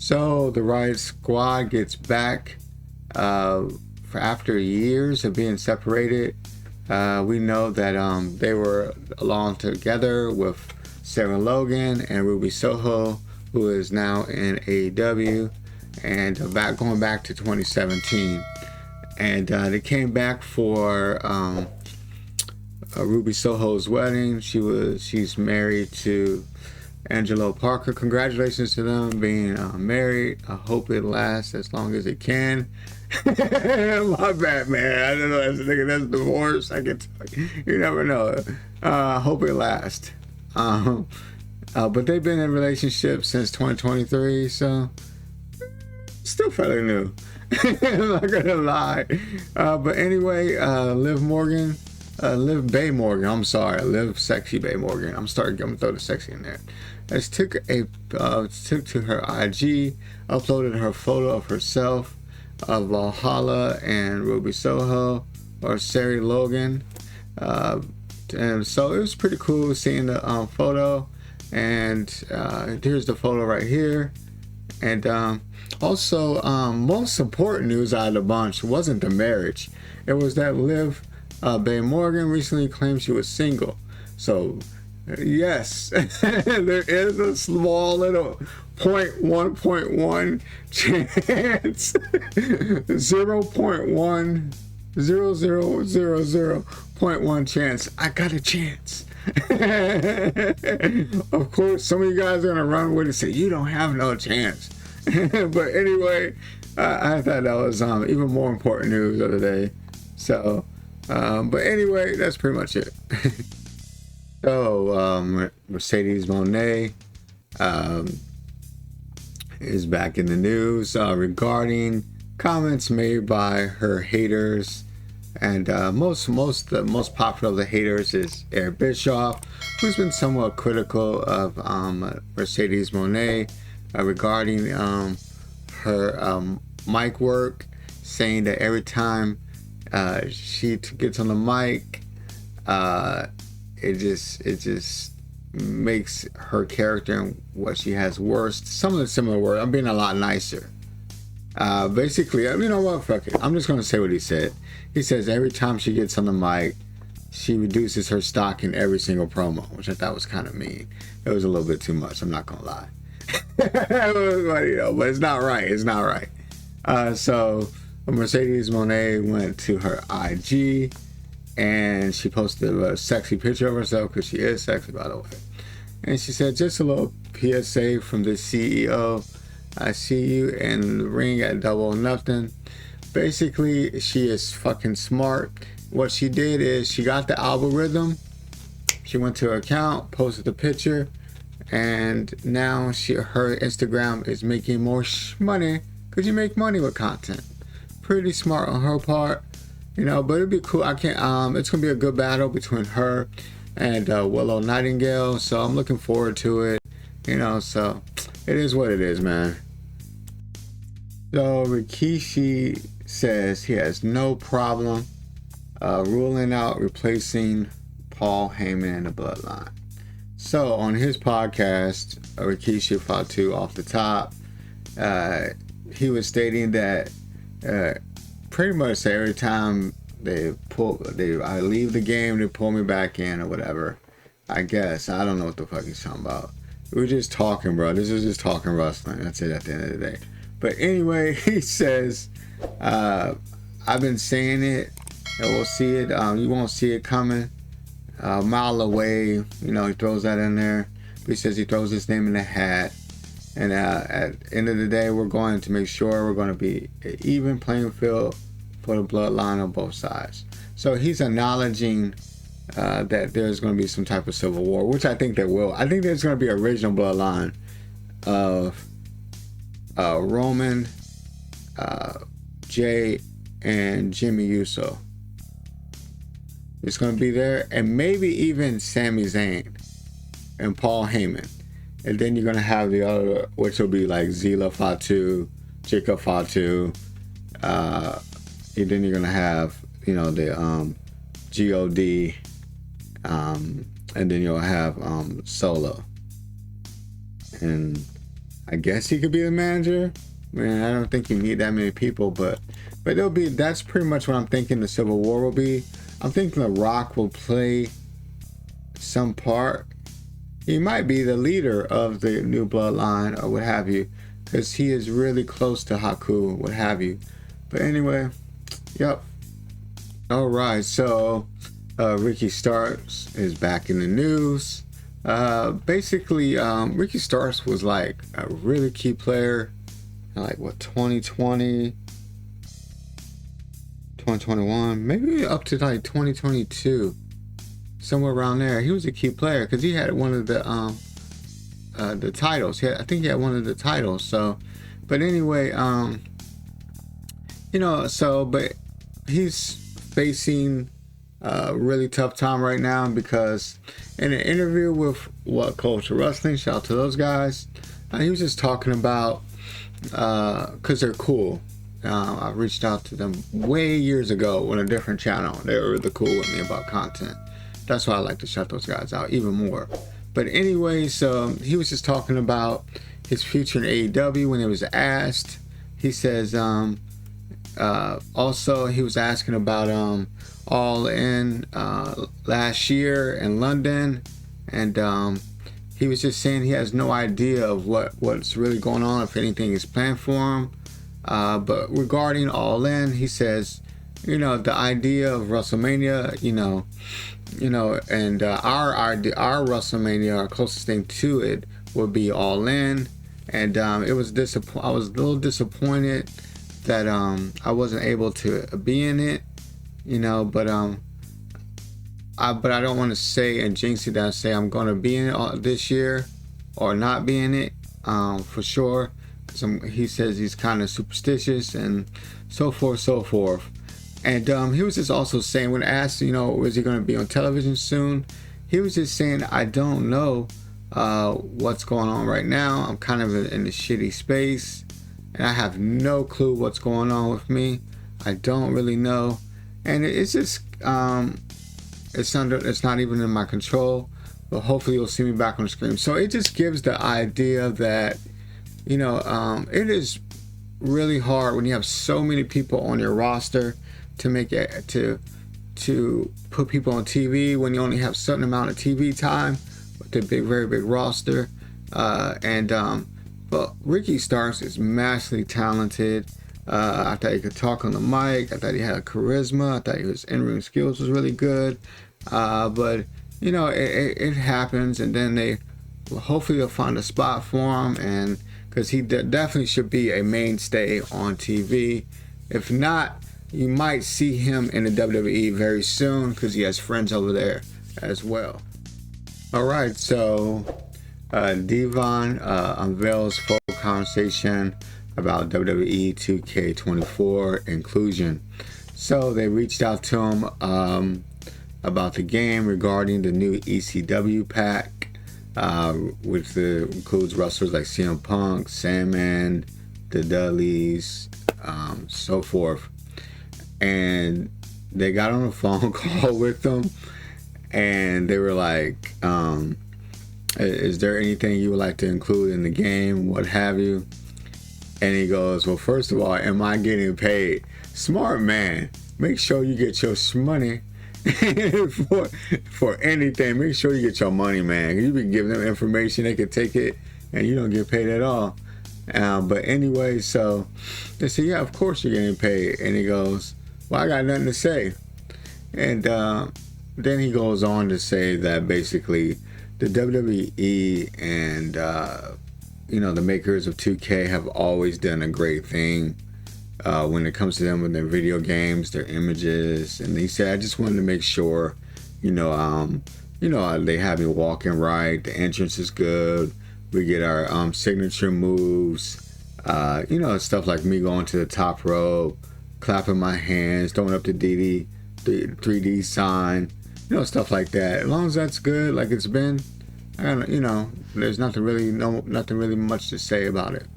So the Riot Squad gets back for after years of being separated. We know that they were along together with Sarah Logan and Ruby Soho, who is now in AEW, and going back to 2017. And they came back for Ruby Soho's wedding. She's married to Angelo Parker. Congratulations to them being married. I hope it lasts as long as it can. My bad, man. I don't know. That's a nigga that's divorced. I can tell you never know. I hope it lasts. But they've been in relationships since 2023, so still fairly new. I'm not gonna lie. But anyway, Liv Morgan, Liv Bay Morgan. I'm sorry, Liv Sexy Bay Morgan. I'm gonna throw the sexy in there. Took to her IG, uploaded her photo of herself, of Valhalla and Ruby Soho, or Sarah Logan. And so it was pretty cool seeing the photo. And here's the photo right here. And also, most important news out of the bunch wasn't the marriage. It was that Liv Bay Morgan recently claimed she was single. So, yes, there is a small little 0.1 chance, 0.1 chance. I got a chance. Of course, some of you guys are gonna run with it and say you don't have no chance. But anyway, I thought that was even more important news of the day. So, but anyway, that's pretty much it. So, Mercedes Mone is back in the news regarding comments made by her haters. And the most popular of the haters is Eric Bischoff, who's been somewhat critical of Mercedes Mone regarding her mic work, saying that every time she gets on the mic, it just makes her character and what she has worse. Some of the similar words. I'm being a lot nicer. Basically, you know what? Fuck it. I'm just gonna say what he said. He says every time she gets on the mic, she reduces her stock in every single promo, which I thought was kind of mean. It was a little bit too much. I'm not gonna lie. But it's not right. It's not right. So Mercedes Mone went to her IG and she posted a sexy picture of herself, because she is sexy, by the way. And she said, just a little PSA from the CEO. I see you in the ring at Double or Nothing. Basically, she is fucking smart. What she did is she got the algorithm. She went to her account, posted the picture, and now her Instagram is making more money, because you make money with content. Pretty smart on her part, but it'd be cool. It's gonna be a good battle between her and Willow Nightingale. So I'm looking forward to it. So it is what it is, man. So Rikishi says he has no problem ruling out replacing Paul Heyman in the Bloodline. So on his podcast, Rikishi Fatu off the top, he was stating that pretty much every time I leave the game, they pull me back in or whatever. I guess. I don't know what the fuck he's talking about. We're just talking, bro. This is just talking wrestling. That's it at the end of the day. But anyway, he says, I've been saying it, and we'll see it. You won't see it coming a mile away. He throws that in there. But he says he throws his name in the hat. And at the end of the day, we're going to make sure we're going to be an even playing field for the Bloodline on both sides. So he's acknowledging that there's going to be some type of civil war, which I think there will. I think there's going to be an original Bloodline of Roman, Jay, and Jimmy Uso. It's going to be there, and maybe even Sami Zayn and Paul Heyman. And then you're going to have the other, which will be like Zila Fatu, Jacob Fatu, and then you're going to have, the God, and then you'll have Solo. And I guess he could be the manager. Man, I don't think you need that many people, but that's pretty much what I'm thinking the Civil War will be. I'm thinking The Rock will play some part. He might be the leader of the new Bloodline or what have you, because he is really close to Haku, what have you. But anyway, yep. All right, so Ricky Starks is back in the news. Basically, Ricky Starks was like a really key player in like 2020, 2021, maybe up to like 2022, somewhere around there. He was a key player because he had one of the titles. I think he had one of the titles. So, but anyway, but he's facing a really tough time right now because in an interview with What Culture Wrestling, shout out to those guys, he was just talking about because they're cool. I reached out to them way years ago on a different channel. They were really cool with me about content. That's why I like to shout those guys out even more. But anyway, so he was just talking about his future in AEW when he was asked. He says, also he was asking about All In last year in London, and he was just saying he has no idea of what's really going on, if anything is planned for him. But regarding All In, he says, the idea of WrestleMania, and our WrestleMania, our closest thing to it would be All In, and I was a little disappointed that I wasn't able to be in it, but I don't want to say and jinx it that I say I'm going to be in it this year or not be in it for sure, because he says he's kind of superstitious and so forth. And he was just also saying, when asked, is he going to be on television soon, he was just saying, I don't know what's going on right now. I'm kind of in a shitty space, and I have no clue what's going on with me. I don't really know, and it's just it's not even in my control. But hopefully you'll see me back on the screen. So it just gives the idea that it is really hard when you have so many people on your roster to make it to put people on TV when you only have a certain amount of TV time with a very big roster. But Ricky Starks is massively talented. I thought he could talk on the mic. I thought he had charisma. I thought his in-ring skills was really good. But it happens, and then hopefully they'll find a spot for him, and because he definitely should be a mainstay on TV. If not, you might see him in the WWE very soon because he has friends over there as well. All right, so Devon unveils full conversation about WWE 2K24 inclusion. So they reached out to him about the game regarding the new ECW pack, which includes wrestlers like CM Punk, Sandman, the Dudleys, so forth. And they got on a phone call with them, and they were like, is there anything you would like to include in the game, what have you? And he goes, well, first of all, am I getting paid? Smart man, make sure you get your money for anything. Make sure you get your money, man. You can give them information, they can take it, and you don't get paid at all. But anyway, so they say, yeah, of course you're getting paid. And he goes, well, I got nothing to say. And then he goes on to say that basically the WWE and the makers of 2K have always done a great thing when it comes to them with their video games, their images. And he said, I just wanted to make sure, they have me walking right, the entrance is good, we get our signature moves, stuff like me going to the top rope, clapping my hands, throwing up the 3D sign, stuff like that. As long as that's good, like it's been, there's nothing really much to say about it.